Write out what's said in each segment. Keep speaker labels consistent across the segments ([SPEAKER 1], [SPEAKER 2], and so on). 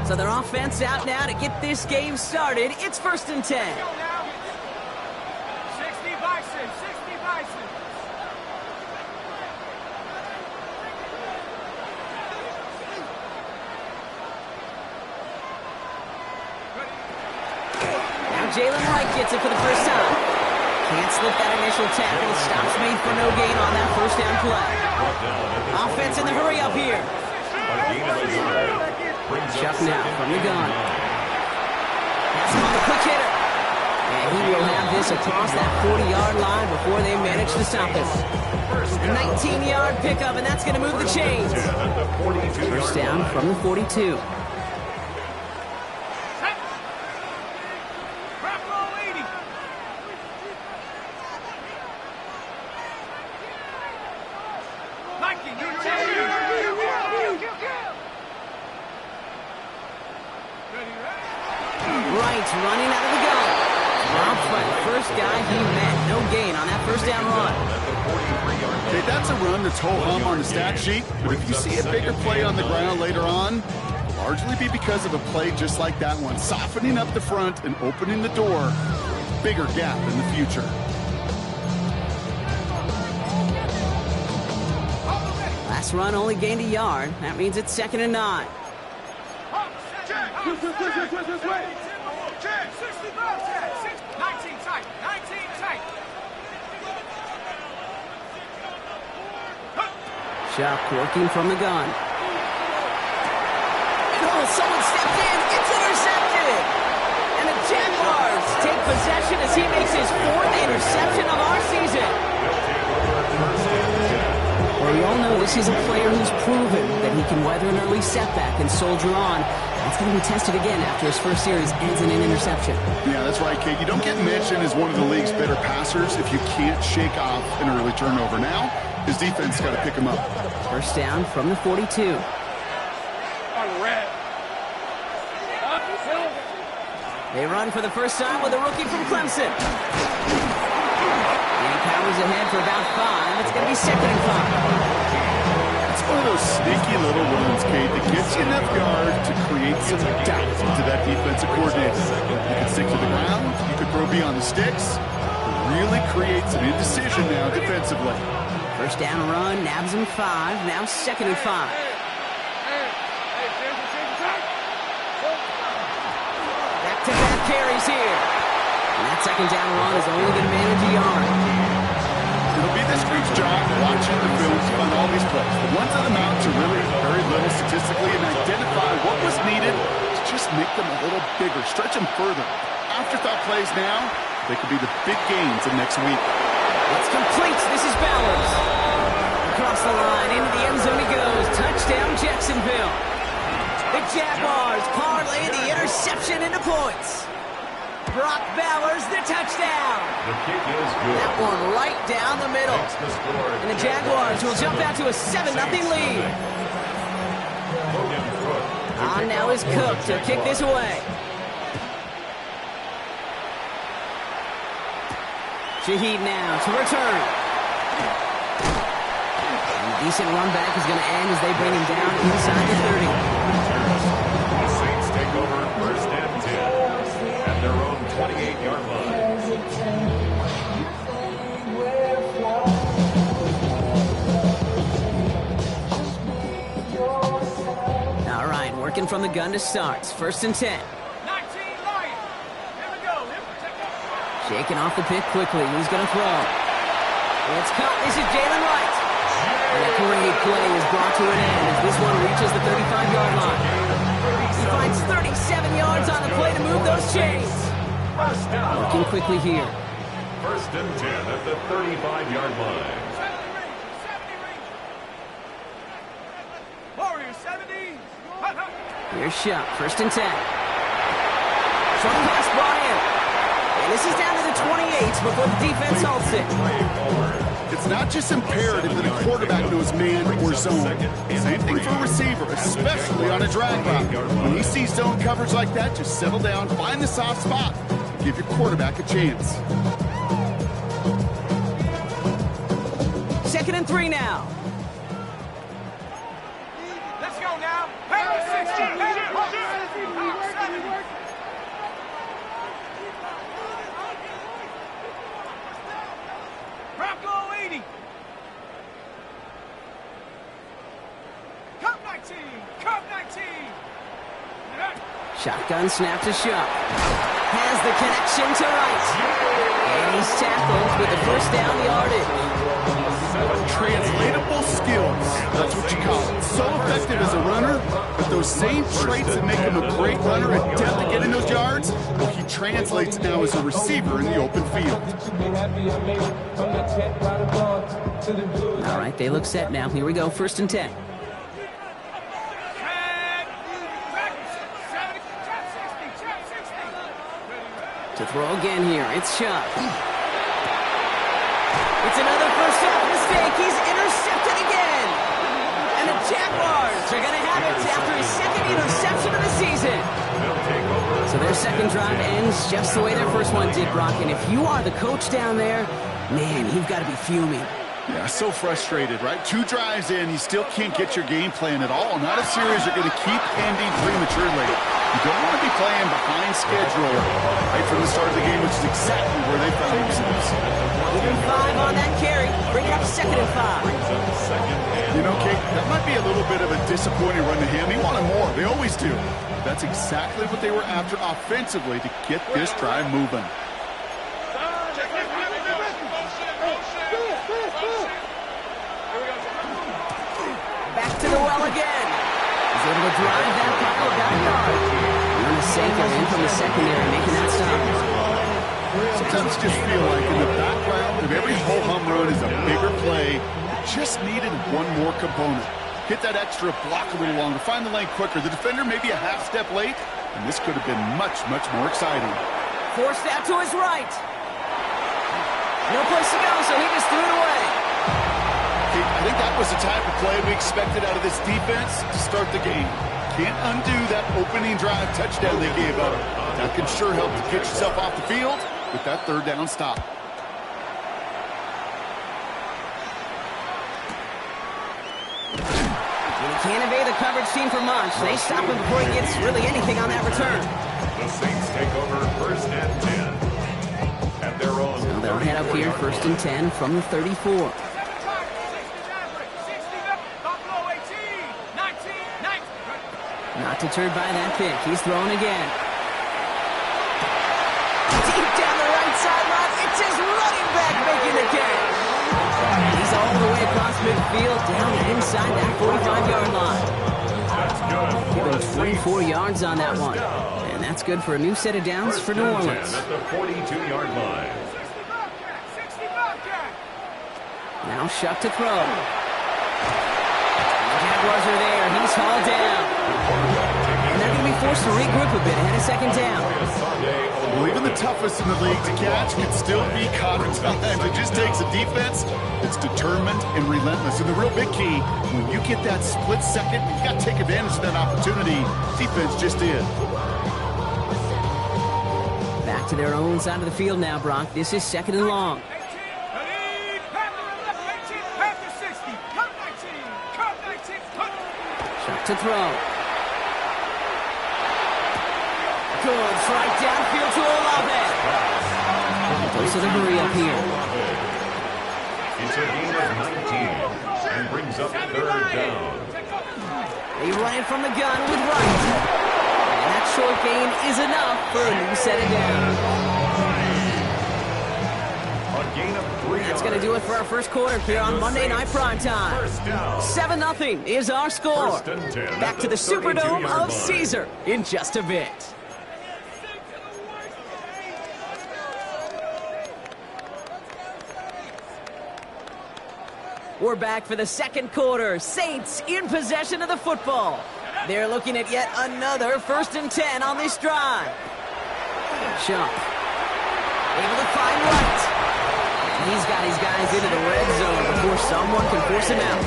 [SPEAKER 1] So their offense out now to get this game started. It's 1st and 10.
[SPEAKER 2] 60 Bison, 60 Bison.
[SPEAKER 1] Now Jalen Wright gets it for the first time. Can't slip that initial tackle. Stops made for no gain on that first down play. Offense in the hurry up here. Chuck now from the gun. That's him on the quick hitter. And he will have this across that 40-yard line before they manage to stop him. A 19-yard pickup, and that's going to move the chains. First down from the 42. Wright's running out of the gun. Dropped by the first guy he met. No gain on that first down run.
[SPEAKER 3] Okay, that's a run that's ho-hum on the stat sheet, but if you see a bigger play on the ground later on, it'll largely be because of a play just like that one, softening up the front and opening the door, bigger gap in the future.
[SPEAKER 1] Last run only gained a yard. That means it's 2nd and 9. Chuck working from the gun. Oh, someone stepped in. It's intercepted. And the Jaguars take possession as he makes his 4th interception of our season. Well, we all know this is a player who's proven that he can weather an early setback and soldier on. That's going to be tested again after his first series ends in an interception.
[SPEAKER 3] Yeah, that's right, Kate. You don't get mentioned as one of the league's better passers if you can't shake off an early turnover. Now, his defense got to pick him up.
[SPEAKER 1] First down from the 42. They run for the first time with a rookie from Clemson. And he powers ahead for about 5. It's going to be 2nd and 5.
[SPEAKER 3] It's one of those sneaky little runs, Kate, that gets you enough yard to create some doubt into that defensive coordinator. You can stick to the ground, you could throw beyond the sticks. It really creates an indecision now defensively.
[SPEAKER 1] First down run, nabs him 5, now 2nd and 5. Back-to-back carries here. And that 2nd down run is only going to manage a yard.
[SPEAKER 3] It'll be this group's job watching the film to find all these plays. The ones that amount to really very little statistically and identify what was needed to just make them a little bigger, stretch them further. Afterthought plays now, they could be the big gains of next week.
[SPEAKER 1] It's complete. This is Bowers. Across the line, into the end zone he goes. Touchdown, Jacksonville. The Jaguars parlay the interception into points. Brock Bowers, the touchdown.
[SPEAKER 4] The kick is good.
[SPEAKER 1] That one right down the middle. And the Jaguars will jump out to a 7-0 lead. On now is Cook to kick this away. Shaheed now to return. And a decent run back is going to end as they bring him down inside the 30.
[SPEAKER 4] The Saints take over 1st and 10 at their own 28-yard line.
[SPEAKER 1] All right, working from the gun to start. 1st and 10. Shaking off the pick quickly. Who's going to throw? It's caught. This is Jalen Wright. And a great play is brought to an end as this one reaches the 35-yard line. He finds 37 yards on the play to move those chains. Working quickly here.
[SPEAKER 4] 1st and 10 at the 35-yard line.
[SPEAKER 2] Warriors 70.
[SPEAKER 1] Here's Shuck. 1st and 10. Short pass brought in. And this is down to the 28 before the defense halts it.
[SPEAKER 3] It's not just imperative that a quarterback knows man or zone. Same thing for a receiver, especially on a drag route. When he sees zone coverage like that, just settle down, find the soft spot, and give your quarterback a chance.
[SPEAKER 1] 2nd and 3 now.
[SPEAKER 2] Let's go now. Hey, 60. 19. Come 19.
[SPEAKER 1] Shotgun snap to Shuck. Has the connection to Wright. And he's tackled with the first down yardage.
[SPEAKER 3] Translatable skills. That's what you call it. So effective as a runner, but those same traits that make him a great runner and depth to get in those yards, well, he translates now as a receiver in the open field.
[SPEAKER 1] All right, they look set now. Here we go, 1st and 10. To throw again here, it's Shuck. It's another first half mistake. He's intercepted again. And the Jaguars are going to have it after his second interception of the season. So their second drive ends just the way their first one did, Brock. And if you are the coach down there, man, you've got to be fuming.
[SPEAKER 3] Yeah, so frustrated, right? 2 drives in, you still can't get your game plan at all. Not a series you're going to keep ending prematurely. You don't want to be playing behind schedule right from the start of the game, which is exactly where they found themselves.
[SPEAKER 1] Even 5 on that carry. Bring it up 2nd and 5.
[SPEAKER 3] You know, Kate, that might be a little bit of a disappointing run to him. He wanted more. They always do. That's exactly what they were after offensively to get this drive moving.
[SPEAKER 1] Back to the well again. He's able to drive that puck about a yard. And Maseko in from the secondary, making that stop.
[SPEAKER 3] Sometimes you just feel like in the background of every ho-hum run is a bigger play. It just needed one more component. Hit that extra block a little longer, find the lane quicker. The defender may be a half step late, and this could have been much, much more exciting.
[SPEAKER 1] Forced out to his right. No place to go, so he just threw it away.
[SPEAKER 3] I think that was the type of play we expected out of this defense to start the game. Can't undo that opening drive touchdown they gave up. That can sure help to get yourself off the field with that 3rd down stop.
[SPEAKER 1] When he can't evade the coverage team for much, they stop him before he gets really anything on that return.
[SPEAKER 4] The Saints take over 1st and 10. At their own.
[SPEAKER 1] So they'll head up here 1st and 10 from the 34. Not deterred by that pick. He's throwing again. Deep down the right sideline. It's his running back making the catch. He's all the way across midfield, down inside that 45-yard line. Given 24 yards on that one. And that's good for a new set of downs for New Orleans.
[SPEAKER 4] At the 42-yard line.
[SPEAKER 1] Now Shuck to throw. The Jaguars are there. He's hauled down. And they're going to be forced to regroup a bit ahead of 2nd down.
[SPEAKER 3] Well, even the toughest in the league to catch can still be caught in time. It just takes a defense that's determined and relentless. And the real big key, when you get that split second, you got to take advantage of that opportunity. Defense just did.
[SPEAKER 1] Back to their own side of the field now, Brock. This is 2nd and long. Shuck to throw. Good, right downfield to Olave. Close to the hurry up here.
[SPEAKER 4] It's a gain of 19 and brings up 3rd down.
[SPEAKER 1] They run it from the gun with Wright. And that short gain is enough for a new set of downs.
[SPEAKER 4] A gain of 3
[SPEAKER 1] That's going to do it for our first quarter here on Monday Night Primetime. 7-0 is our score. Back to the Superdome of Caesar in just a bit. We're back for the second quarter. Saints in possession of the football. They're looking at yet another 1st and 10 on this drive. Shuck. Able to find Wright. He's got his guys into the red zone before someone can force him out.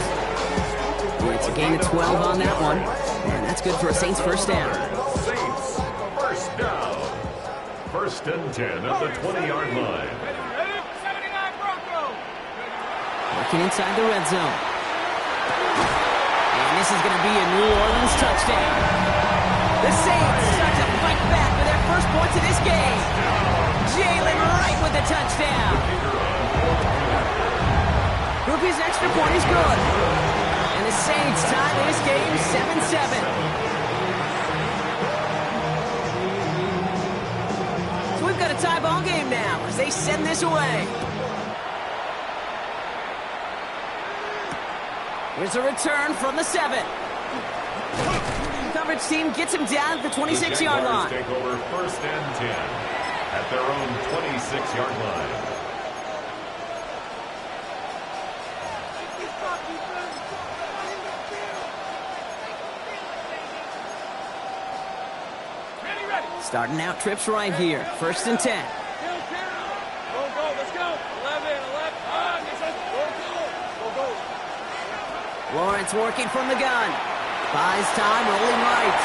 [SPEAKER 1] It's a gain of 12 on that one. And that's good for a Saints first down.
[SPEAKER 4] Saints first down. 1st and 10 at the 20-yard line.
[SPEAKER 1] Working inside the red zone. And this is going to be a New Orleans touchdown. The Saints start to fight back for their first points of this game. Jalen Wright with the touchdown. Groupie's extra point is good. And the the Saints tie this game 7-7. So we've got a tie ball game now as they send this away. Here's a return from the 7. Coverage team gets him down at the 26-yard line.
[SPEAKER 4] Take over 1st and 10 at their own 26-yard line.
[SPEAKER 1] Starting out trips right here. 1st and 10.
[SPEAKER 2] Go, let's go. 11, go.
[SPEAKER 1] Lawrence working from the gun. Buys time, rolling right.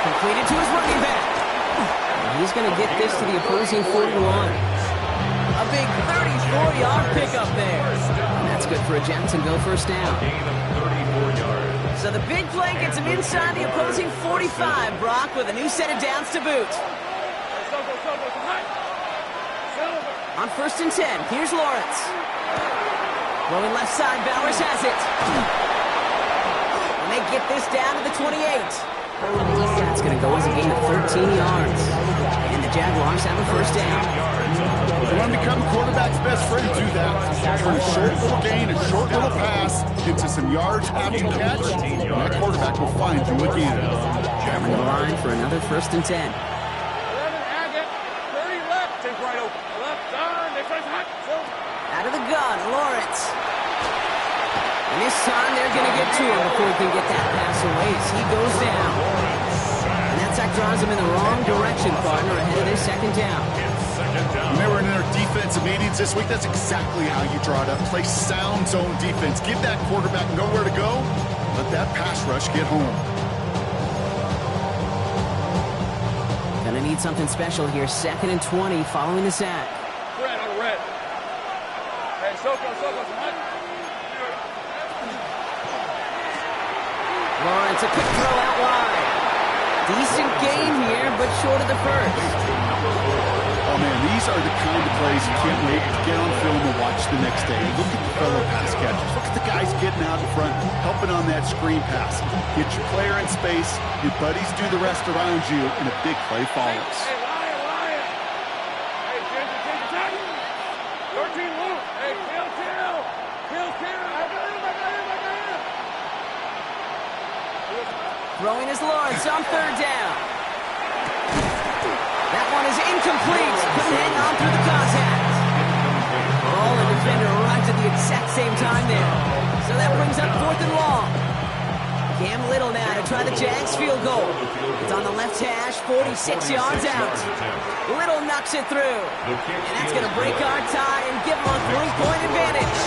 [SPEAKER 1] Completed to his running back. And he's going to get this to the opposing 41. A big 34-yard pickup there. And that's good for a Jacksonville first down.
[SPEAKER 4] Gain of 34 yards.
[SPEAKER 1] So the big play gets him inside the opposing 45, Brock, with a new set of downs to boot. On 1st and 10, here's Lawrence. Rolling left side, Bowers has it. And they get this down to the 28. That's going to go as a gain of 13 yards. And the Jaguars have a first down.
[SPEAKER 3] If you want to become a quarterback's best friend, do that. Turn a short little gain, a short little pass into some yards after catch, and that quarterback will find you again.
[SPEAKER 1] On the line for another 1st and 10.
[SPEAKER 2] 11, Agate. 30 left. Take right open. Left, down. They try to hot.
[SPEAKER 1] Out of the gun, Lawrence. And this time they're going to get to him before he can get that pass away as he goes down. And that sack draws him in the wrong direction, partner, ahead of their 2nd down.
[SPEAKER 3] When they were in their defensive meetings this week, that's exactly how you draw it up. Play sound zone defense. Give that quarterback nowhere to go. Let that pass rush get home.
[SPEAKER 1] Gonna need something special here. 2nd and 20 following the sack.
[SPEAKER 2] Red on red. Hey, Soko.
[SPEAKER 1] Lawrence, a quick throw out wide. Decent gain here, but short of the first.
[SPEAKER 3] Oh, man, these are the kind of plays you can't wait to get on film and watch the next day. Look at the fellow pass catchers. Look at the guys getting out in front, helping on that screen pass. Get your player in space, your buddies do the rest around you, and a big play follows.
[SPEAKER 2] Hey, Lion. Hey, Ginger, tight. 13 loop. Hey, kill. I got him.
[SPEAKER 1] Throwing his Lawrence on 3rd down. That one is incomplete. Couldn't hang on through the contact. Ball and defender arrives at the exact same time there. So that brings up 4th and long. Cam Little now to try the Jags field goal. It's on the left hash, 46 yards out. Little knocks it through. And that's going to break our tie and give them a 3-point advantage.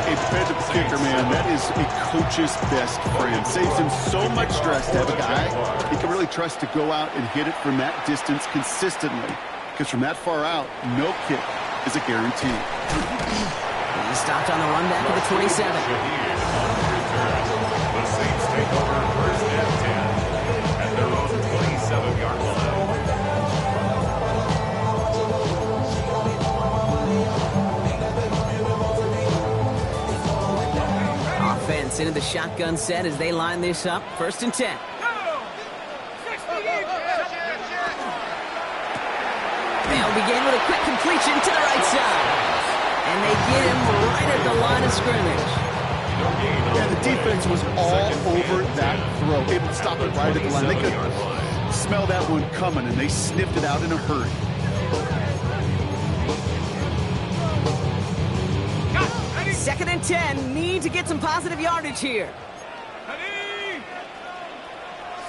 [SPEAKER 3] A defensive kicker, man, that is a coach's best friend. Saves him so much stress to have a guy he can really trust to go out and hit it from that distance consistently. Because from that far out, no kick is a guarantee.
[SPEAKER 1] He stopped on the run back of the 27.
[SPEAKER 4] The Saints take over 1st and 10 at their own 27-yard line.
[SPEAKER 1] Offense into the shotgun set as they line this up. 1st and 10. They'll begin with a quick completion to the right side. And they get him right at the line of scrimmage.
[SPEAKER 3] Yeah, the defense was all over that throw. Able to stop it right at the line. They could smell that one coming, and they sniffed it out in a hurry.
[SPEAKER 1] Second and 10. Need to get some positive yardage here.
[SPEAKER 2] Ready?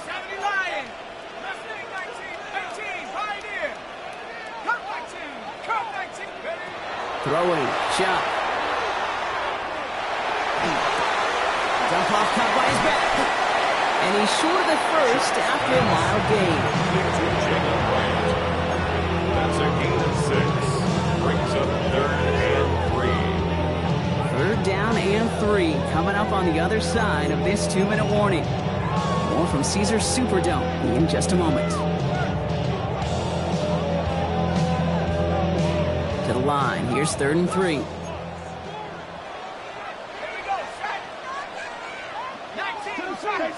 [SPEAKER 2] 70 Lion. Left wing 19. Pioneer. Cut 19. Ready?
[SPEAKER 1] Throwing. Chop. Dump off cut by his back. And he's short of the first after a mild gain.
[SPEAKER 4] That's a gain of 6. Brings up 3rd and 3.
[SPEAKER 1] 3rd down and 3 coming up on the other side of this 2-minute warning. More from Caesars Superdome in just a moment. To the line, here's 3rd and 3.
[SPEAKER 2] Here we go. Set.
[SPEAKER 1] Chuck's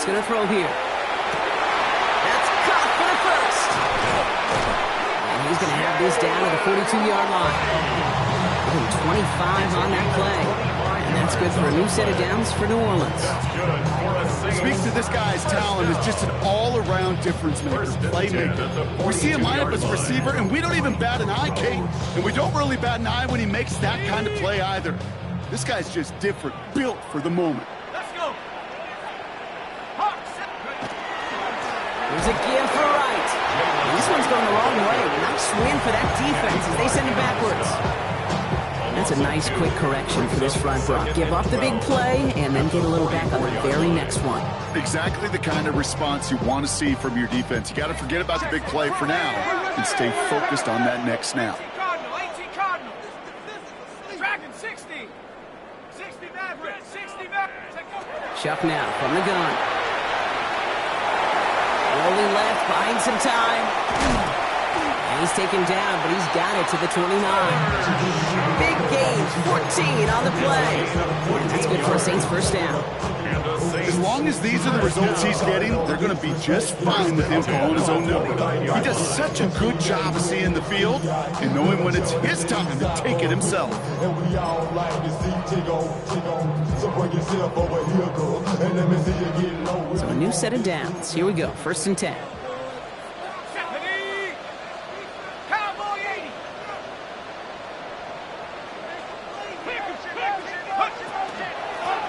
[SPEAKER 1] going to throw here. That's caught for the first. And he's going to have this down at the 42-yard line. Getting 25 on that play. And that's good for a new set of downs for New Orleans.
[SPEAKER 3] Speaks to this guy's talent as just an all-around difference maker, playmaker. We see him line up as a receiver, and we don't even bat an eye, Kate. And we don't really bat an eye when he makes that kind of play either. This guy's just different, built for the moment.
[SPEAKER 2] Let's go.
[SPEAKER 1] There's a give for right. This one's going the wrong way. Nice win for that defense as they send it backwards. That's a nice quick correction for this front, Brock. Give up the big play and then get a little back on the very next one.
[SPEAKER 3] Exactly the kind of response you want to see from your defense. You got to forget about the big play for now and stay focused on that next snap.
[SPEAKER 2] Cardinal, 18 Cardinal. Dragon, 60. 60 Maverick, 60 Maverick.
[SPEAKER 1] Chuck now from the gun. Rolling left, buying some time. And he's taken down, but he's got it to the 29. Big gain, 14 on the play. That's good for a Saints first down.
[SPEAKER 3] As long as these are the results he's getting, they're going to be just fine with him calling his own number. He does such a good job of seeing the field and knowing when it's his time to take it himself.
[SPEAKER 1] So a new set of downs. Here we go, 1st and 10.
[SPEAKER 2] Cowboy 80.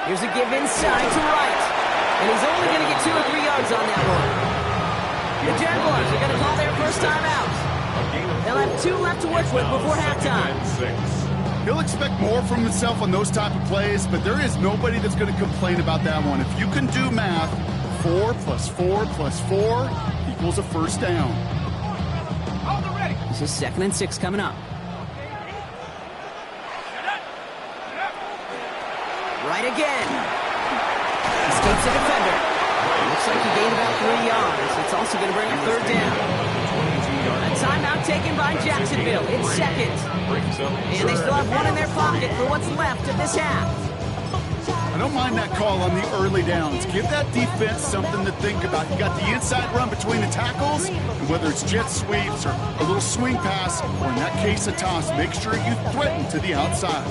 [SPEAKER 1] Here's a give inside to right. And he's only going to get 2 or 3 yards on that one. The Jaguars are going to call their first time out. They'll have 2 left to work with before halftime.
[SPEAKER 3] He'll expect more from himself on those type of plays, but there is nobody that's going to complain about that one. If you can do math, 4 + 4 + 4 equals a first down.
[SPEAKER 1] This is 2nd and 6 coming up. Right again. Escapes the defender. Looks like he gained about 3 yards. It's also going to bring up 3rd down. A timeout taken by Jacksonville. It's 2nd. And they still have 1 in their pocket for what's left of this half.
[SPEAKER 3] I don't mind that call on the early downs. Give that defense something to think about. You got the inside run between the tackles, and whether it's jet sweeps or a little swing pass, or in that case a toss, make sure you threaten to the outside.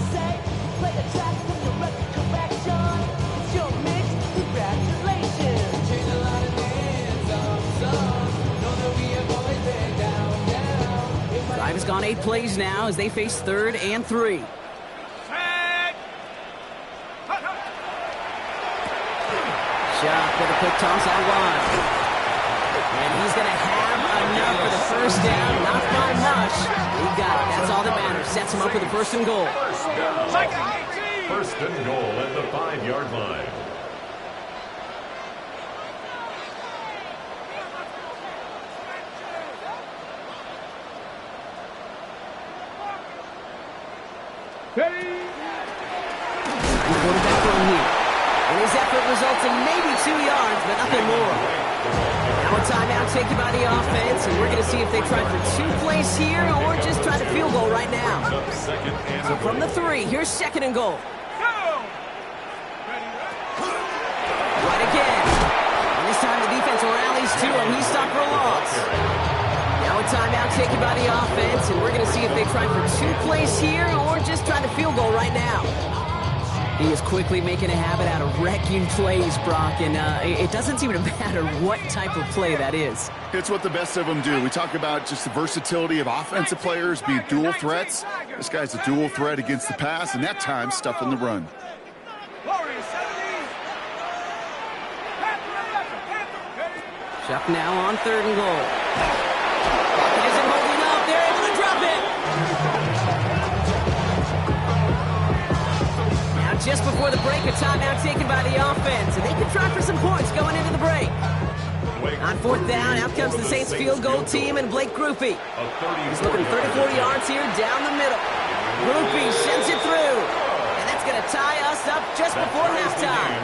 [SPEAKER 1] Drive has gone 8 plays now as they face 3rd and 3. Chuck with a quick toss out wide. And he's going to have enough for the first down. Not by much. He got it. That's all that matters. Sets him up with a 1st and goal.
[SPEAKER 4] First and goal at the 5-yard line.
[SPEAKER 1] Quarterback run here. And his effort results in maybe 2 yards, but nothing more. Now a timeout taken by the offense, and we're going to see if they try for 2 plays here or just try the field goal right now. So from the 3, here's 2nd and goal. Right again. And this time the defense rallies to him. He's stopped for a loss. Now a timeout taken by the offense, and we're going to see if they try for 2 plays here or just try the field goal right now. He is quickly making a habit out of wrecking plays, Brock, and it doesn't seem to matter what type of play that is.
[SPEAKER 3] It's what the best of them do. We talk about just the versatility of offensive players being dual threats. This guy's a dual threat against the pass, and that time stuffing the run.
[SPEAKER 1] Chuck now on 3rd and goal. Pocket isn't holding up. They're able to drop it. Now just before the break, a timeout taken by the offense, and they can try for some points going into the break. On 4th down, out comes the Saints field goal team and Blake Grupe. He's looking 34 yards here down the middle. Grupe sends it through. And that's going to tie us up just before halftime.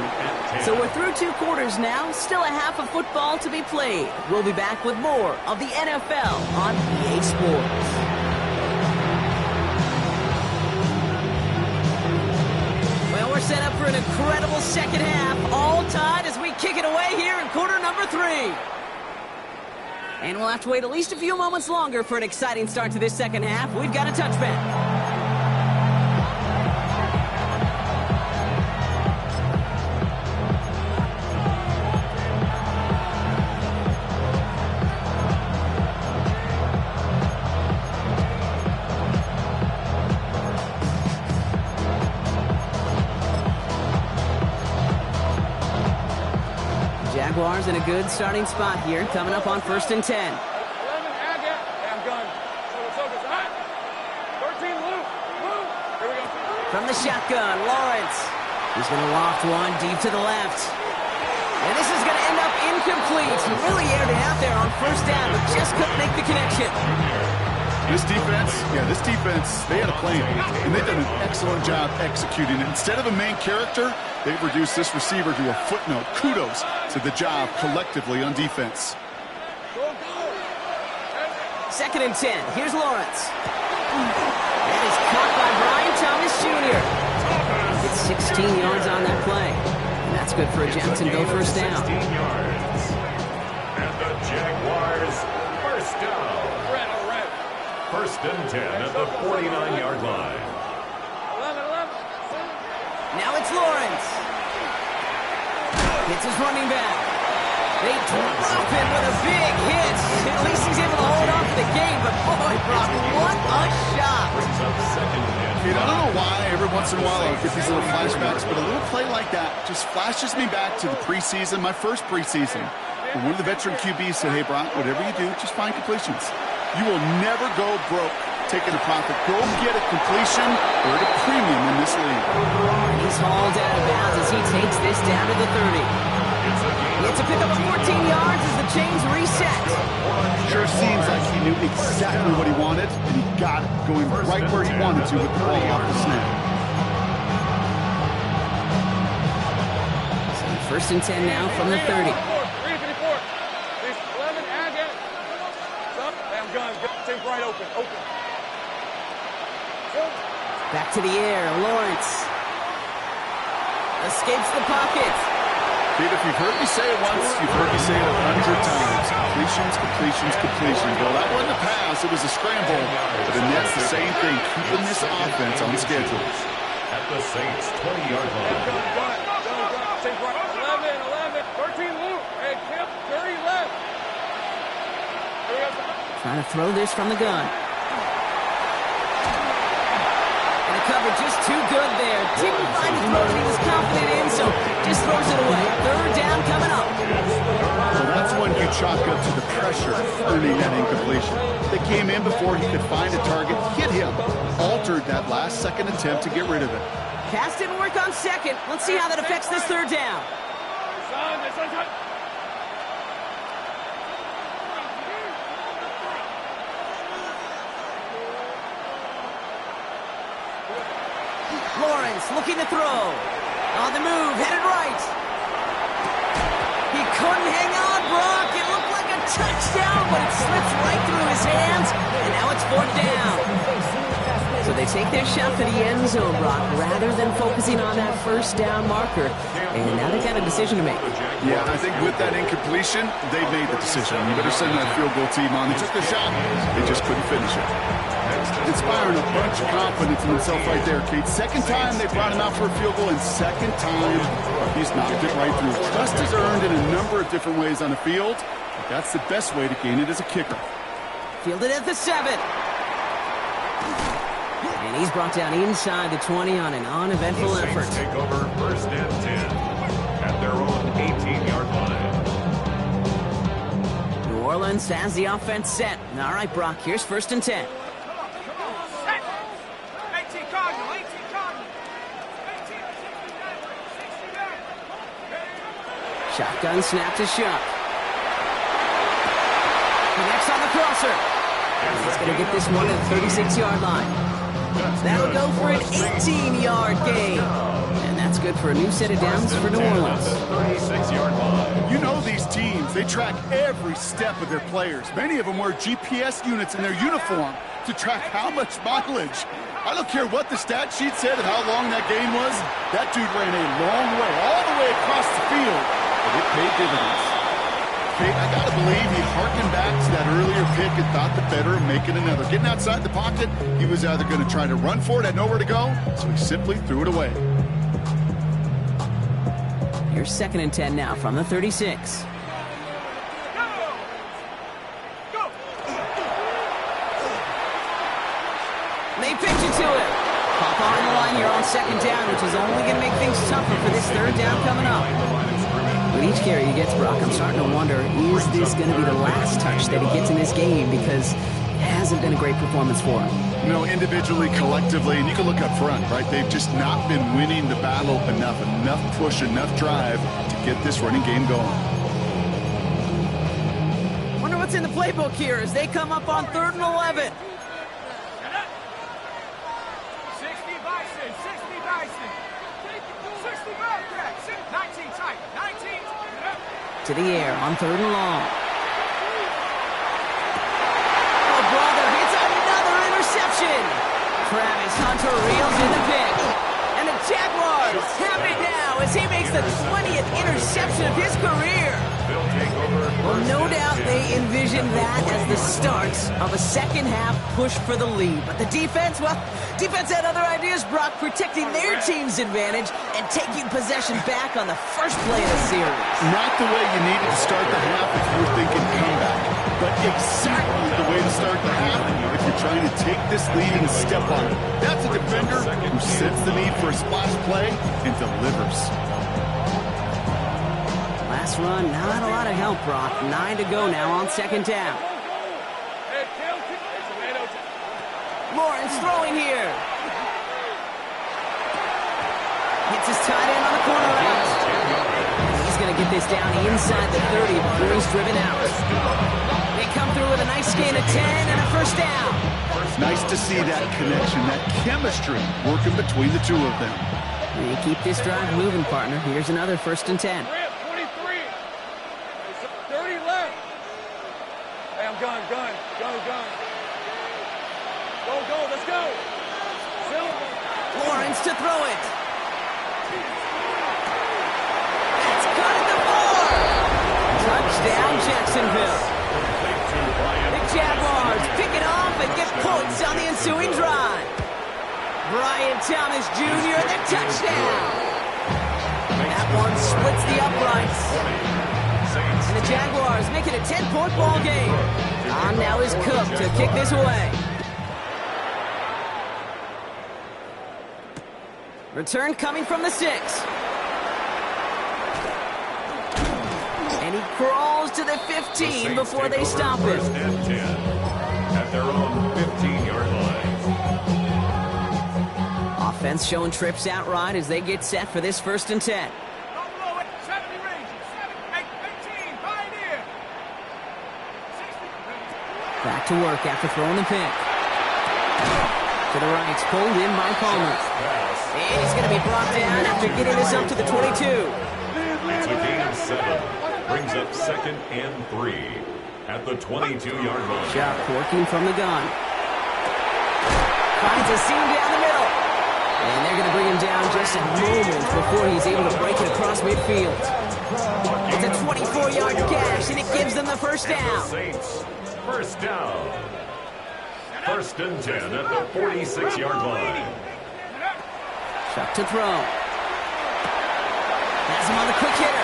[SPEAKER 1] So we're through 2 quarters now. Still a half of football to be played. We'll be back with more of the NFL on EA Sports. Well, we're set up for an incredible second half. All tied as we kick it away here in quarter number 3. And we'll have to wait at least a few moments longer for an exciting start to this second half. We've got a touchback. Jaguars in a good starting spot here, coming up on 1st and 10.
[SPEAKER 2] 11, Agate. Damn gun. Focus. 13, Luke. Here we go.
[SPEAKER 1] From the shotgun, Lawrence. He's going to loft one deep to the left. And this is going to end up incomplete. He really aired it out there on 1st down, but just couldn't make the connection.
[SPEAKER 3] This defense, they had a plan, and they've done an excellent job executing it. Instead of a main character, they've reduced this receiver to a footnote. Kudos to the job collectively on defense.
[SPEAKER 2] Go.
[SPEAKER 1] 2nd and 10. Here's Lawrence. That is caught by Brian Thomas Jr. It's 16 yards on that play. And that's good for a Jacksonville 1st down.
[SPEAKER 4] 16 yards. And the Jaguars 1st down.
[SPEAKER 2] Red.
[SPEAKER 4] 1st and 10 at the 49-yard line.
[SPEAKER 2] 11.
[SPEAKER 1] Now it's Lawrence. Hits his running back. They drop him with a big hit. At least he's able to hold on to the game, but boy, Brock, what a shot.
[SPEAKER 4] Brings up 2nd and 10.
[SPEAKER 3] Dude, I don't know why every once in a while I get these little flashbacks, but a little play like that just flashes me back to the preseason, my first preseason. When one of the veteran QBs said, hey, Brock, whatever you do, just find completions. You will never go broke taking a profit. Go get a completion or at a premium in this league.
[SPEAKER 1] He's hauled out of bounds as he takes this down to the 30. He gets a pickup of 14 yards as the chains reset.
[SPEAKER 3] Sure seems like he knew exactly what he wanted, and he got it, going right where he wanted to with the ball off the snap.
[SPEAKER 1] So 1st and 10 now from the 30.
[SPEAKER 2] 354. 11, Agate. Up. Damn gun. Take right open.
[SPEAKER 1] Back to the air, Lawrence. Escapes the pocket.
[SPEAKER 3] Dude, if you've heard me say it once, you've heard me say it 100 times. Completions. Well, that wasn't a pass, it was a scramble. But the Nets, the same thing, keeping this offense on schedule.
[SPEAKER 4] At the Saints' 20-yard line.
[SPEAKER 2] Gun. Take right. 11. 13, Luke. Hey, Kip. Curry left. Here we go.
[SPEAKER 1] Trying to throw this from the gun. And the cover just too good there. Didn't find the throw he was confident in, so just throws it away. 3rd down coming up.
[SPEAKER 3] So that's when you chalk up to the pressure earning that incompletion. They came in before he could find a target, hit him, altered that last second attempt to get rid of it.
[SPEAKER 1] Pass didn't work on 2nd. Let's see how that affects this 3rd down.
[SPEAKER 2] Son.
[SPEAKER 1] Lawrence looking to throw. On the move, headed right. He couldn't hang on, Brock. It looked like a touchdown, but it slips right through his hands, and now it's 4th down. So they take their shot for the end zone, Brock, rather than focusing on that 1st down marker. And now they got a decision to make.
[SPEAKER 3] Yeah, I think with that incompletion, they made the decision. You better send that field goal team on. They took their shot. They just couldn't finish it. Inspiring a bunch of confidence in himself right there, Kate. 2nd time they brought him out for a field goal, and 2nd time he's knocked it right through. Trust is earned in a number of different ways on the field. But that's the best way to gain it as a kicker.
[SPEAKER 1] Fielded at the 7. And he's brought down inside the 20 on an uneventful effort.
[SPEAKER 4] Take over 1st and 10 at their own 18-yard line.
[SPEAKER 1] New Orleans has the offense set. All right, Brock, here's 1st and 10. Shotgun snap to Shuck. Connects on the crosser. And he's going to get this one to the 36-yard line. That'll go for an 18-yard gain. And that's good for a new set of downs for New Orleans.
[SPEAKER 4] 36-yard line.
[SPEAKER 3] You know these teams, they track every step of their players. Many of them wear GPS units in their uniform to track how much mileage I don't care what the stat sheet said and how long that game was. That dude ran a long way, all the way across the field, but it paid dividends. Okay, I got to believe he harkened back to that earlier pick and thought the better of making another. Getting outside the pocket, he was either going to try to run for it, had nowhere to go, so he simply threw it away.
[SPEAKER 1] Here's 2nd and 10 now from the 36. They pitch it to him. Pop on the line here on 2nd down, which is only going to make things tougher for this 3rd down coming up. With each carry he gets, Brock, I'm starting to wonder, is this going to be the last touch that he gets in this game? Because it hasn't been a great performance for him.
[SPEAKER 3] You know, individually, collectively, and you can look up front, right? They've just not been winning the battle enough push, enough drive to get this running game going.
[SPEAKER 1] Wonder what's in the playbook here as they come up on 3rd and 11.
[SPEAKER 2] 60 Bison, 60 Bison. 60 Bobcats, 19 tight, 19.
[SPEAKER 1] To the air on 3rd and long. Oh, brother, it's another interception. Travis Hunter reels in the pick. And the Jaguars have it now as he makes the 20th interception of his career. Well, no doubt they envisioned that as the start of a second-half push for the lead. But the defense, well, defense had other ideas, Brock, protecting their team's advantage and taking possession back on the first play of the series.
[SPEAKER 3] Not the way you needed to start the half if you were thinking comeback, but exactly the way to start the half if you're trying to take this lead and step on it. That's a defender who senses the need for a splash play and delivers.
[SPEAKER 1] Last run, not a lot of help, Brock. 9 to go now on 2nd down. Lawrence throwing here. Hits his tight end on the corner out. He's going to get this down inside the 30 before he's driven out. They come through with a nice gain of 10 and a 1st down.
[SPEAKER 3] Nice to see that connection, that chemistry working between the two of them.
[SPEAKER 1] They keep this drive moving, partner. Here's another 1st and 10.
[SPEAKER 2] 23. 30 left. Hey, I'm gun. Go, let's go.
[SPEAKER 1] Lawrence to throw it. That's caught at the 4. Touchdown, Jacksonville. The Jaguars pick it off and get points on the ensuing drive. Brian Thomas Jr. the touchdown. That one splits the uprights. And the Jaguars make it a 10-point ball game. On now is Cook to kick this away. Return coming from the 6. And he crawls to the 15 before they stop him.
[SPEAKER 4] 1st and 10 at their own 15-yard line.
[SPEAKER 1] Offense showing trips out right as they get set for this 1st and 10. Back to work after throwing the pick. To the right, it's pulled in by Palmer. And he's going to be brought down after getting this up to the 22.
[SPEAKER 4] It's a gain of 7. Brings up 2nd and 3 at the 22-yard line.
[SPEAKER 1] Chuck working from the gun. Finds a seam down the middle. And they're going to bring him down just a moment before he's able to break it across midfield. It's a 24-yard gash, and it gives them the 1st down.
[SPEAKER 4] Saints, 1st down. 1st and 10 at the 46-yard line.
[SPEAKER 1] Chuck to throw. Has him on the quick hitter.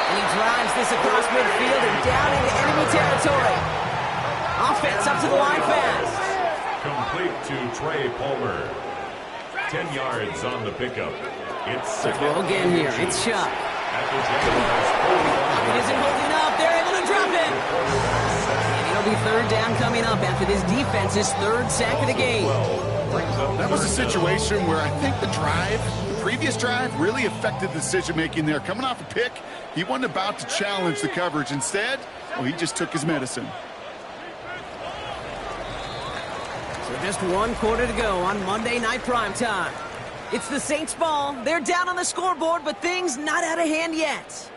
[SPEAKER 1] And he drives this across midfield and down into enemy territory. Offense up to the line fast.
[SPEAKER 4] Complete to Trey Palmer. 10 yards on the pickup. It's 2nd.
[SPEAKER 1] Throw again here. It's Chuck.
[SPEAKER 4] At the Jaguars.
[SPEAKER 1] It isn't holding up. They're able to drop it. And it'll be 3rd down coming up after this defense's 3rd sack of the game.
[SPEAKER 3] That was a situation where I think the previous drive, really affected the decision-making there. Coming off a pick, he wasn't about to challenge the coverage. Instead, well, he just took his medicine.
[SPEAKER 1] So just 1 quarter to go on Monday Night Primetime. It's the Saints ball. They're down on the scoreboard, but things not out of hand yet.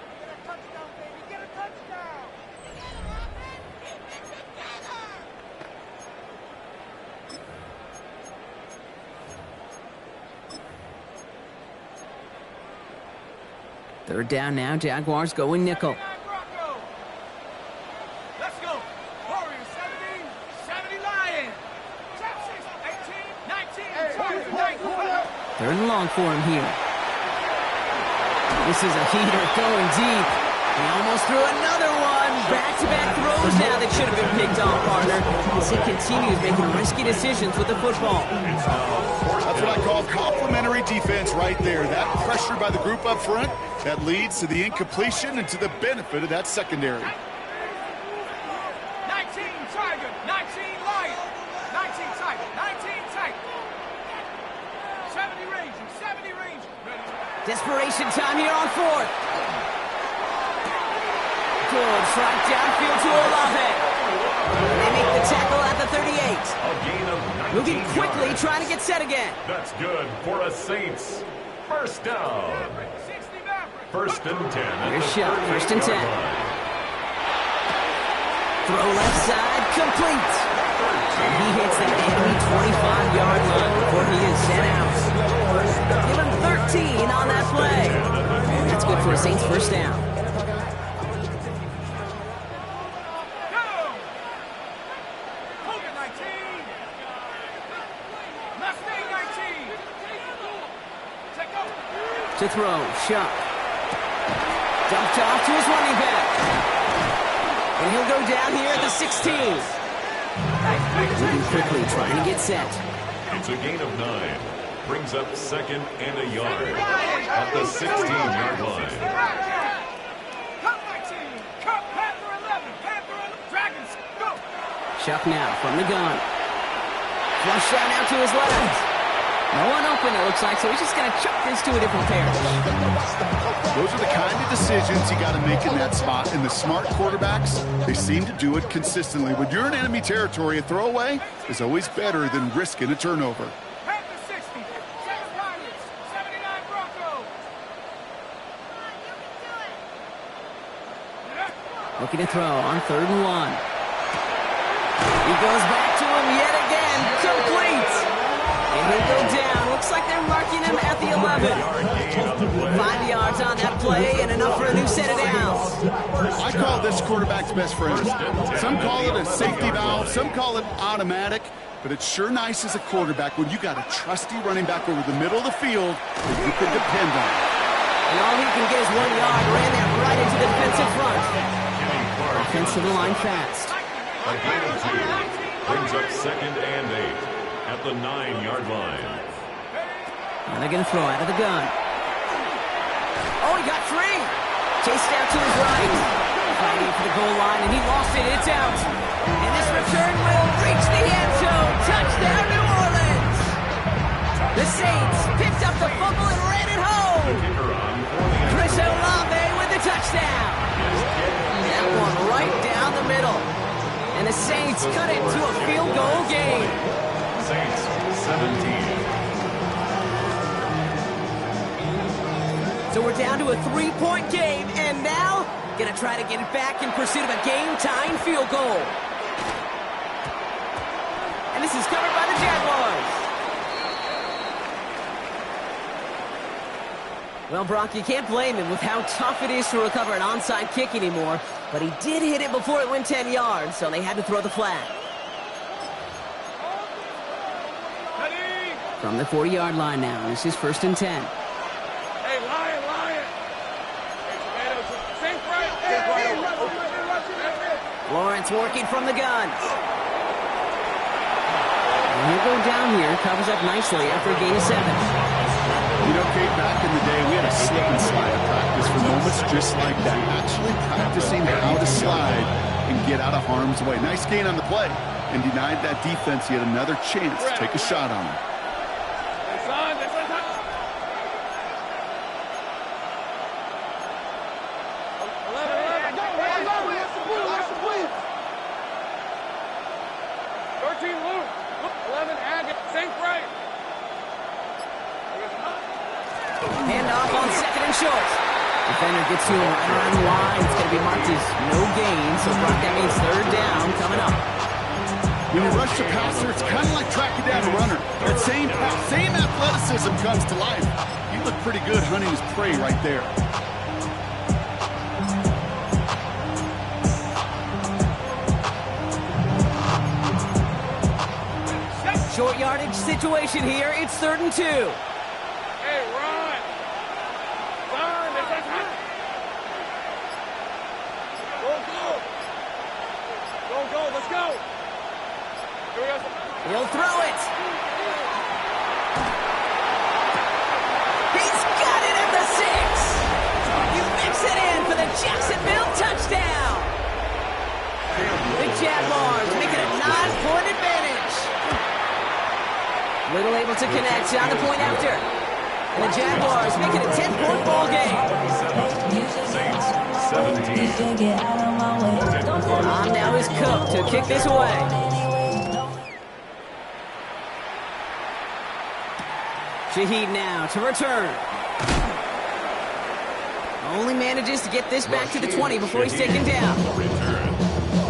[SPEAKER 1] Third down now, Jaguars going nickel.
[SPEAKER 2] Let's go. Warriors 70, 70 Lions. 18, 19, 20.
[SPEAKER 1] Third and long for him here. This is a heater going deep. He almost threw another one. Back-to-back throws now that should have been picked off, partner. As he continues making risky decisions with the football.
[SPEAKER 3] That's what I call complimentary defense right there. That pressure by the group up front, that leads to the incompletion and to the benefit of that secondary.
[SPEAKER 2] 19 Tiger, 19 Lion, 19 Tiger, 19 Tiger. 70 Ranger, 70 Ranger.
[SPEAKER 1] Desperation time here on fourth. Good strike downfield to Olave. They make the tackle at the 38.
[SPEAKER 4] A gain of 19
[SPEAKER 1] Moving quickly,
[SPEAKER 4] yards.
[SPEAKER 1] trying to get set again.
[SPEAKER 4] That's good for a Saints. First down.
[SPEAKER 2] 60 Maverick.
[SPEAKER 4] First and 10. at
[SPEAKER 1] Here's
[SPEAKER 4] the
[SPEAKER 1] shot, first and 10.
[SPEAKER 4] 38-yard line.
[SPEAKER 1] Throw left side, complete. And he hits that enemy 25-yard line before he is sent out. Give him 13 on that play. That's good for a Saints first down.
[SPEAKER 2] Go! Hogan 19. Mustang 19. Take over.
[SPEAKER 1] To throw, Shuck. Dumped off to his running back. And he'll go down here at the 16. Moving quickly, trying to get set.
[SPEAKER 4] It's a gain of 9. Brings up second and a yard at the 16-yard line.
[SPEAKER 2] Cup 19. Cup Panther 11. Panther 11. Dragons. Go.
[SPEAKER 1] Shuck now from the gun. Flush shot out to his left. No one open, it looks like, so he's just going to chuck this to a different pair.
[SPEAKER 3] Those are the kind of decisions you got to make in that spot. And the smart quarterbacks, they seem to do it consistently. When you're in enemy territory, a throwaway is always better than risking a turnover.
[SPEAKER 2] Panther 60. 7 Lions. 79 Broncos.
[SPEAKER 1] Looking to throw on 3rd and 1. He goes back to him yet again. Complete. And he'll go down. Looks like they're marking him at the 11. 5 yards on that play and enough for a new set of downs.
[SPEAKER 3] I call this quarterback's best friend. Some call it a safety valve, some call it automatic, but it's sure nice as a quarterback when you got a trusty running back over the middle of the field that you can depend on.
[SPEAKER 1] And all he can get is 1 yard. Ran that right into the defensive front. Offensive line fast.
[SPEAKER 4] A gain of 2. Brings up second and 8 at the 9-yard line.
[SPEAKER 1] Now they're going to throw out of the gun. Oh, he got free. Chased out to his right. Fighting for the goal line, and he lost it. It's out. And this return will reach the end zone. Touchdown, New Orleans. The Saints picked up the fumble and ran it home.
[SPEAKER 4] Kicker on for the
[SPEAKER 1] Chris Olave with the touchdown. That one right down the middle. And the Saints cut it to a field goal game.
[SPEAKER 4] Saints 17.
[SPEAKER 1] So we're down to a 3-point game, and now gonna try to get it back in pursuit of a game-tying field goal. And this is covered by the Jaguars. Well, Brock, you can't blame him with how tough it is to recover an onside kick anymore, but he did hit it before it went 10 yards, so they had to throw the flag.
[SPEAKER 2] Ready.
[SPEAKER 1] From the 40-yard line now, this is 1st and 10.
[SPEAKER 2] Hey, Lion, Lion. Hey, Tomatoes. Sink right. Hey,
[SPEAKER 1] Lawrence working from the gun. And he'll go down here, covers up nicely after a gain of 7.
[SPEAKER 3] You know, Kate, back in the day, we had a slip and slide of practice for moments just like that. Actually practicing how to slide and get out of harm's way. Nice gain on the play, and denied that defense yet another chance to take a shot on him.
[SPEAKER 2] Hey, son, this is time. 11. 13 loose. 11 Agate. Sink right.
[SPEAKER 1] Handoff on 2nd and short. Defender gets to him right around the line. It's going to be marked as no gain, so Brock, that means 3rd down coming up.
[SPEAKER 3] When you rush the passer, it's kind of like tracking down a runner. That same pass, same athleticism comes to life. He looked pretty good hunting his prey right there.
[SPEAKER 1] short yardage situation here. It's 3rd and 2.
[SPEAKER 2] Hey, run! Run! That's it! Go, let's go! Here we go.
[SPEAKER 1] He'll throw it. He's got it at the 6. You mix it in for the Jacksonville touchdown. The Jaguars make it a 9-point advantage. Little able to connect on the point after. And the Jaguars make it a 10-point ball game.
[SPEAKER 4] Saints 17.
[SPEAKER 1] Now is Cook to kick this away. Shaheed now to return. Only manages to get this back to the 20 before he's taken down.
[SPEAKER 4] Return.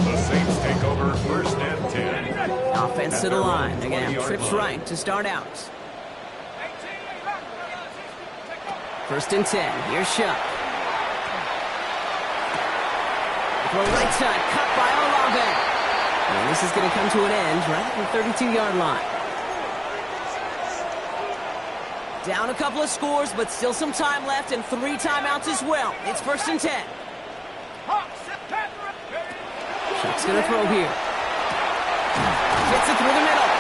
[SPEAKER 4] The Saints take over 1st and 10.
[SPEAKER 1] Offense to the line. They're going to have trips right to start out. 1st and 10. Here's Shuck. Throw right side. Cut by Olave. And this is going to come to an end right at the 32-yard line. Down a couple of scores, but still some time left and 3 timeouts as well. It's 1st and 10. Shuck's going to throw here. Gets it through the middle.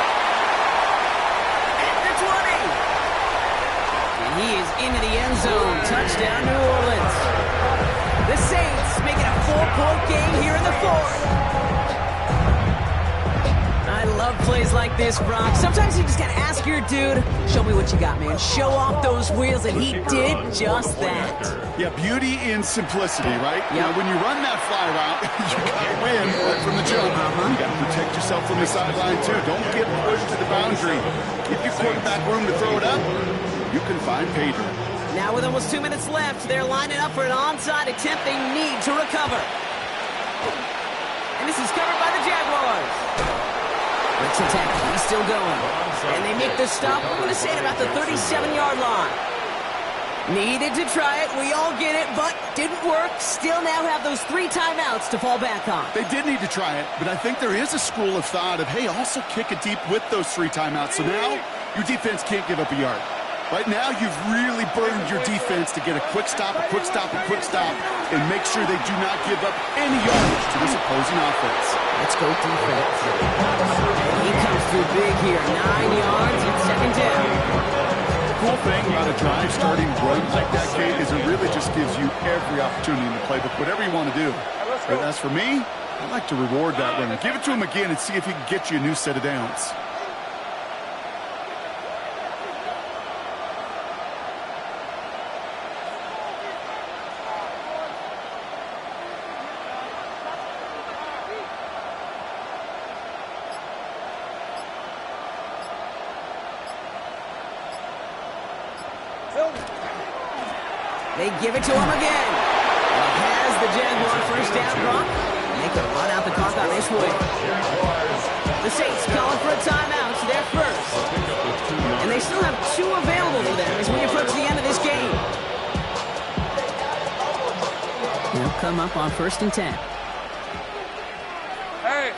[SPEAKER 1] At the 20. And he is into the end zone. Touchdown, New Orleans. The Saints make it a 4-point game here in the 4th. I love plays like this, Brock. Sometimes you just gotta ask your dude, show me what you got, man. Show off those wheels, and he did just that.
[SPEAKER 3] Yeah, beauty in simplicity, right?
[SPEAKER 1] Yep.
[SPEAKER 3] Now, when you run that fly route, you gotta win right from the jump. You gotta protect yourself from the sideline, too. Don't get pushed to the boundary. Give your quarterback room to throw it up. You can find pay dirt.
[SPEAKER 1] Now with almost 2 minutes left, they're lining up for an onside attempt they need to recover. And this is covered by the Jaguars. Let's attack. He's still going. And they make the stop, I'm going to say, at about the 37-yard line. Needed to try it. We all get it, but didn't work. Still now have those 3 timeouts to fall back on.
[SPEAKER 3] They did need to try it, but I think there is a school of thought of, hey, also kick it deep with those 3 timeouts. So now your defense can't give up a yard. Right now, you've really burned your defense to get a quick stop, a quick stop, a quick stop, and make sure they do not give up any yardage to this opposing offense.
[SPEAKER 1] Let's go defense. He comes through big here. 9 yards and 2nd down.
[SPEAKER 3] The cool thing about a drive starting run like that, Kate, is it really just gives you every opportunity in the playbook, whatever you want to do. But as for me, I like to reward that runner. Give it to him again and see if he can get you a new set of downs.
[SPEAKER 1] They give it to him again. It has the Jaguar 1st down, Brock. They could run out the clock on this way. The Saints calling for a timeout. They're first. And they still have 2 available to them as we approach the end of this game. They'll come up on 1st and 10.
[SPEAKER 2] Hey!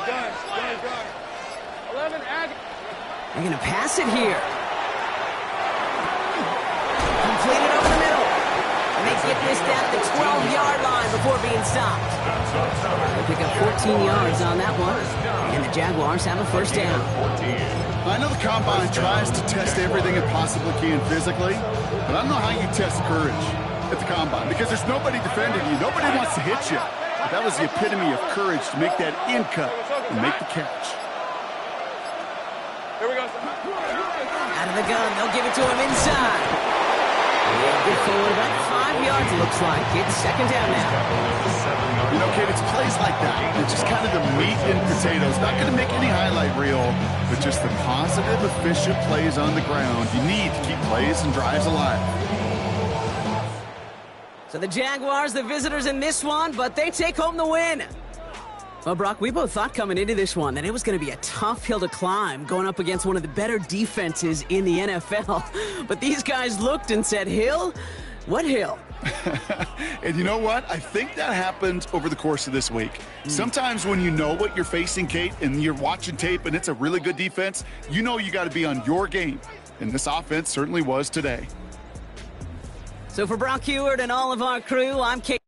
[SPEAKER 2] Done. 11 ag.
[SPEAKER 1] They're going to pass it here. Completed over the middle. And they get this down at the 12-yard line before being stopped. They pick up 14 yards on that one. And the Jaguars have a 1st down.
[SPEAKER 3] I know the Combine tries to test everything it possibly can physically, but I don't know how you test courage at the Combine because there's nobody defending you. Nobody wants to hit you. But that was the epitome of courage to make that in cut and make the catch.
[SPEAKER 2] Here we go.
[SPEAKER 1] Out of the gun, they'll give it to him inside. They'll get forward about 5 yards, it looks like. It's 2nd down now.
[SPEAKER 3] You know, kid, it's plays like that. It's just kind of the meat and potatoes. Not going to make any highlight reel, but just the positive, efficient plays on the ground. You need to keep plays and drives alive. So
[SPEAKER 1] the Jaguars, the visitors in this one, but they take home the win. Well, Brock, we both thought coming into this one that it was going to be a tough hill to climb going up against one of the better defenses in the NFL. But these guys looked and said, Hill? What hill?
[SPEAKER 3] And you know what? I think that happened over the course of this week. Sometimes when you know what you're facing, Kate, and you're watching tape and it's a really good defense, you know you got to be on your game. And this offense certainly was today.
[SPEAKER 1] So for Brock Huard and all of our crew, I'm Kate.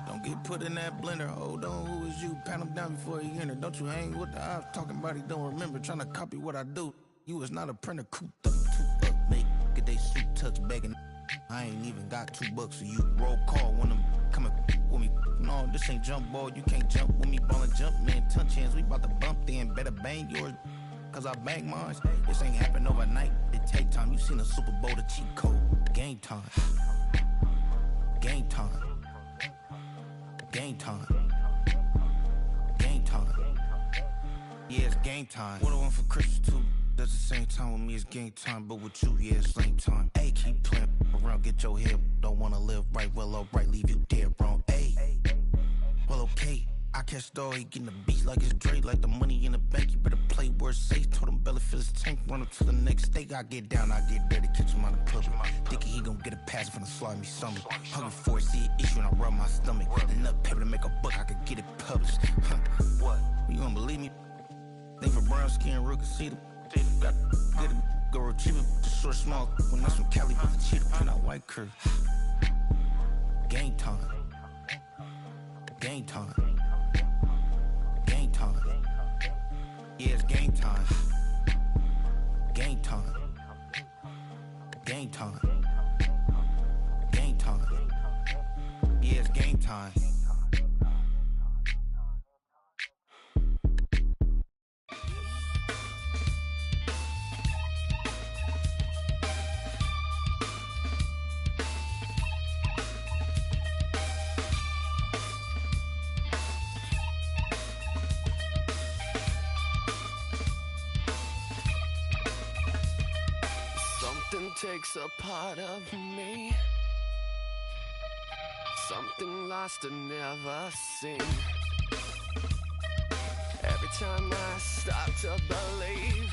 [SPEAKER 5] Don't get put in that blender. Hold on, who is you? Pat him down before he enter. Don't you hang with the ops talking about he don't remember. Trying to copy what I do. You was not a printer. Cooped up, two up, make get they suit tucks begging. I ain't even got $2 for you. Roll call when I'm coming with me. No, this ain't jump ball. You can't jump with me. Ballin' jump, man. Touch hands. We bout to bump then. Better bang yours. Cause I bang mine. This ain't happen overnight. It take time. You seen a Super Bowl, the cheat code. Game time. Game time. Game time. Game time. Yeah, it's game time. What I want for Christmas too. Does the same time with me, it's game time. But with you, yeah, it's lame time. Hey, keep playing around, get your head. Don't wanna live right, well, alright, leave you dead wrong. Hey, well, okay. I catch the dog, he getting the beats like it's Dre, like the money in the bank. You better play where it's safe. Told him belly fill his tank, run up to the next steak. I get down, I get dirty, catch him on the public. Thinking he gon' get a pass from the slimy stomach. Hungry for it, see an issue and I rub my stomach. Enough paper to make a book, I could get it published. What? You don't believe me? Think for brown skin, real can see them. Got get it, go retrieve it, the short small. When that's from Cali, with the cheetah print out white curve. Game time. Game time. Game time. Yeah, it's game time. Game time. Game time. Game time. Yeah, it's game time.
[SPEAKER 6] Something takes a part of me, something lost and never seen. Every time I start to believe,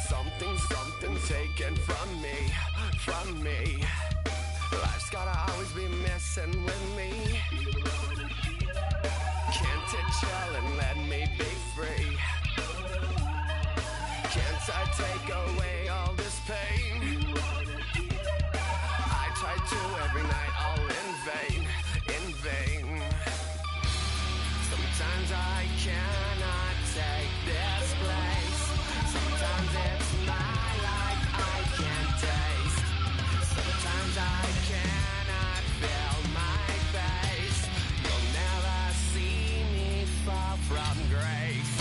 [SPEAKER 6] something's taken from me. Life's gotta always be messing with me. Can't it chill and let me be free? Can't I take away all this pain? I try to every night, all in vain. Sometimes I cannot take this place. Sometimes it's my life I can't taste. Sometimes I cannot feel my face. You'll never see me fall from grace.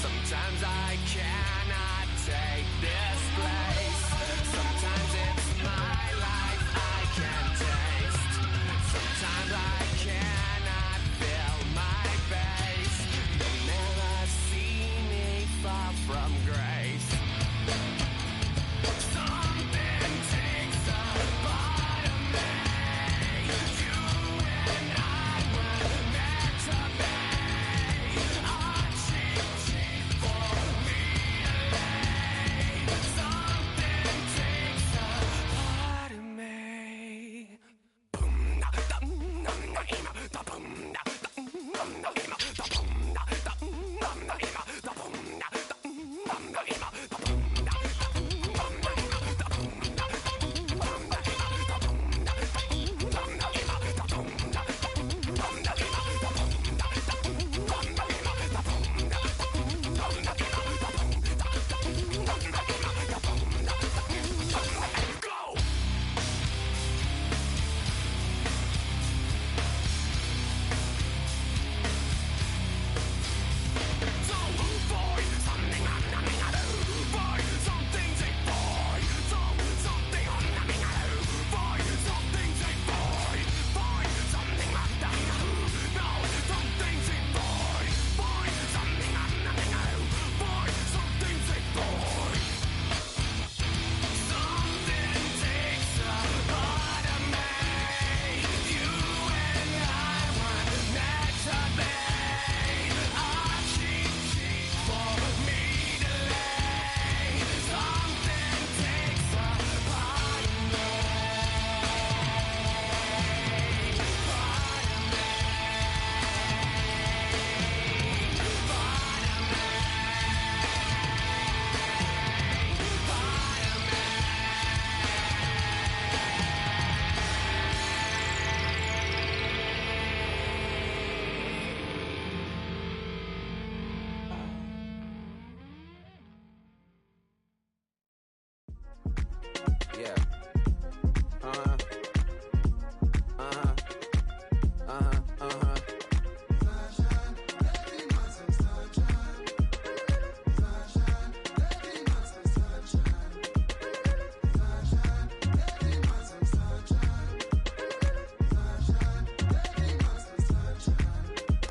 [SPEAKER 6] Sometimes I cannot take this place. Sometimes it's my life I can't taste. Sometimes I cannot feel my face. You'll never see me fall from grace. Something takes a part of me. You and I were meant to be.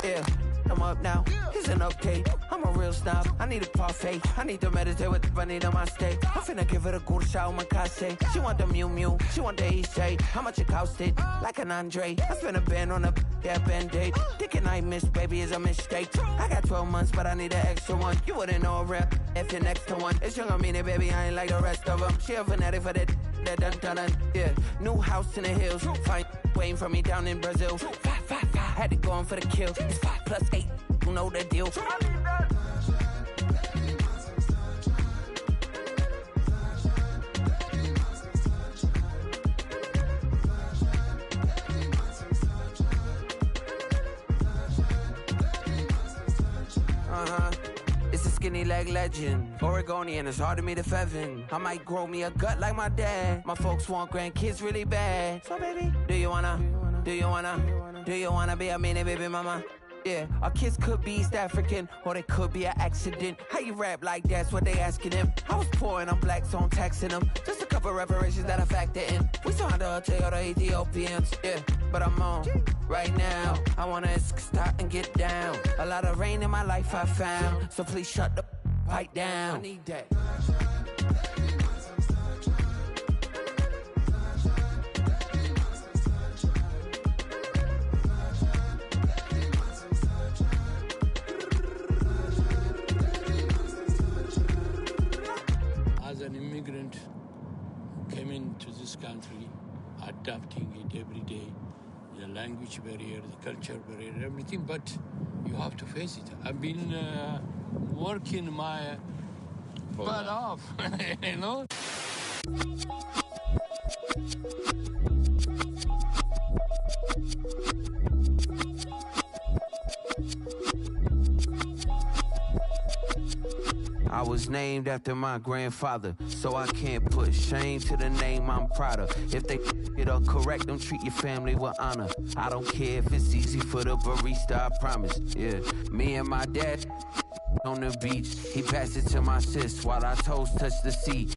[SPEAKER 7] Yeah, I'm up now, isn't okay. I'm a
[SPEAKER 5] a real snob. I need a parfait. I need to meditate with the bunny on my steak. I'm finna give her a good shot with my case. She want the Mew Mew. She want the EJ. How much it costed? Like an Andre. I spent a band on a band-aid. Thinking I missed, baby, is a mistake. I got 12 months, but I need an extra one. You wouldn't know a rep if you're next to one. It's young, I mean it, baby, I ain't like the rest of them. She a fanatic for that dun. Yeah, new house in the hills. Fine, waiting for me down in Brazil. 5, had to go on for the kill. It's 5 plus 8, you know the deal. It's a skinny leg legend. Oregonian, it's hard to meet a Fevin. I might grow me a gut like my dad. My folks want grandkids really bad. So baby, do you wanna be a mini baby mama? Yeah, our kids could be East African, or they could be an accident. How you rap like that's what they asking him. I was poor and I'm black, so I'm taxing them. Just a couple reparations that I factor in. We saw the Toyota Ethiopians, yeah, but I'm on right now. I wanna stop and get down. A lot of rain in my life I found, so please shut the pipe down. I need that.
[SPEAKER 7] As an immigrant who came into this country, adapting it every day, the language barrier, the culture barrier, everything, but you have to face it. I've been working my butt off, you know?
[SPEAKER 5] I was named after my grandfather, so I can't put shame to the name I'm proud of. If they it up correct, don't treat your family with honor. I don't care if it's easy for the barista, I promise. Yeah, me and my dad on the beach, he passed it to my sis while I toes touched the seat.